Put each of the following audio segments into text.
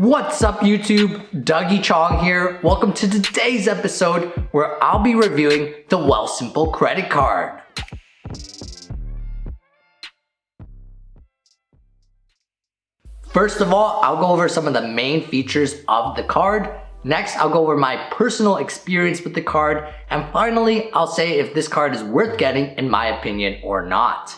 What's up YouTube? Dougie Chong here. Welcome to today's episode where I'll be reviewing the Wealthsimple Credit Card. First of all, I'll go over some of the main features of the card. Next, I'll go over my personal experience with the card. And finally, I'll say if this card is worth getting in my opinion or not.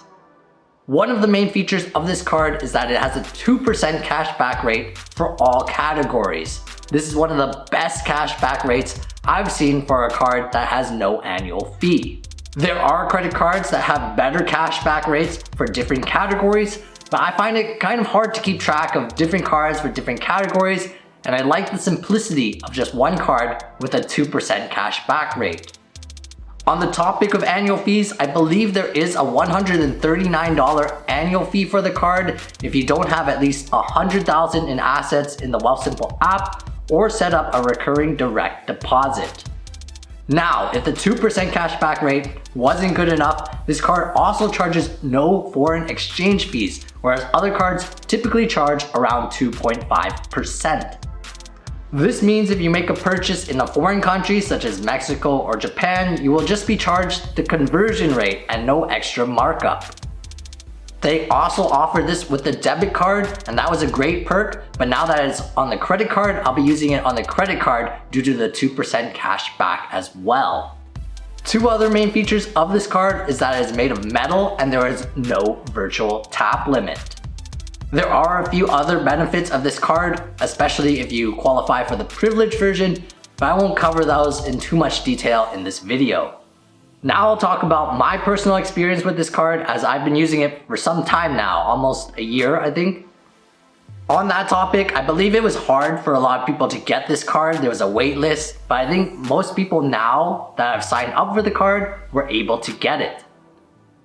One of the main features of this card is that it has a 2% cashback rate for all categories. This is one of the best cashback rates I've seen for a card that has no annual fee. There are credit cards that have better cashback rates for different categories, but I find it kind of hard to keep track of different cards for different categories, and I like the simplicity of just one card with a 2% cashback rate. On the topic of annual fees, I believe there is a $139 annual fee for the card if you don't have at least $100,000 in assets in the Wealthsimple app or set up a recurring direct deposit. Now, if the 2% cashback rate wasn't good enough, this card also charges no foreign exchange fees, whereas other cards typically charge around 2.5%. This means if you make a purchase in a foreign country such as Mexico or Japan, you will just be charged the conversion rate and no extra markup. They also offer this with the debit card, and that was a great perk, but now that it's on the credit card, I'll be using it on the credit card due to the 2% cash back as well. Two other main features of this card is that it is made of metal and there is no virtual tap limit. There are a few other benefits of this card, especially if you qualify for the privilege version, but I won't cover those in too much detail in this video. Now I'll talk about my personal experience with this card, as I've been using it for some time now, almost a year I think. On that topic, I believe it was hard for a lot of people to get this card. There was a wait list, but I think most people now that have signed up for the card were able to get it.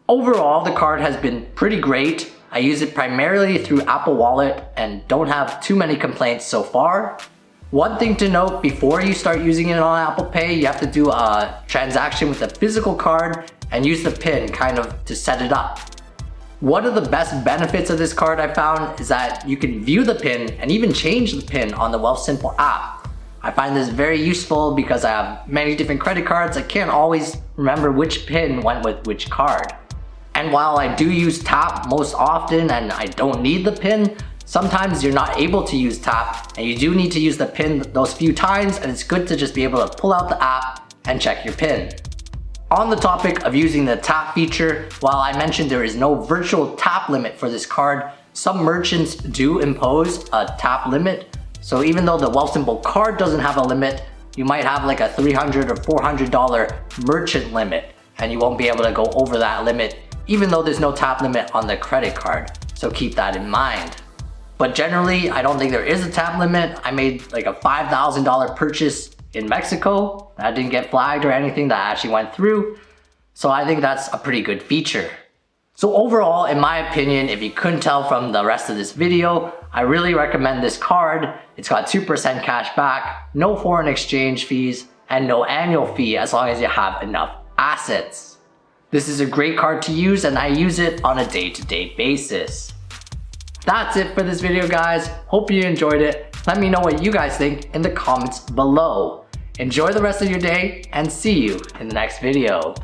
Overall, the card has been pretty great. I use it primarily through Apple Wallet and don't have too many complaints so far. One thing to note, before you start using it on Apple Pay, you have to do a transaction with a physical card and use the PIN kind of to set it up. One of the best benefits of this card I found is that you can view the PIN and even change the PIN on the Wealthsimple app. I find this very useful because I have many different credit cards. I can't always remember which PIN went with which card. And while I do use tap most often and I don't need the PIN, sometimes you're not able to use tap and you do need to use the PIN those few times, and it's good to just be able to pull out the app and check your PIN. On the topic of using the tap feature, while I mentioned there is no virtual tap limit for this card, some merchants do impose a tap limit. So even though the Wealthsimple card doesn't have a limit, you might have like a $300 or $400 merchant limit, and you won't be able to go over that limit even though there's no tap limit on the credit card. So keep that in mind. But generally, I don't think there is a tap limit. I made like a $5,000 purchase in Mexico. That didn't get flagged or anything, that actually went through. So I think that's a pretty good feature. So overall, in my opinion, if you couldn't tell from the rest of this video, I really recommend this card. It's got 2% cash back, no foreign exchange fees, and no annual fee as long as you have enough assets. This is a great card to use, and I use it on a day-to-day basis. That's it for this video, guys. Hope you enjoyed it. Let me know what you guys think in the comments below. Enjoy the rest of your day and see you in the next video.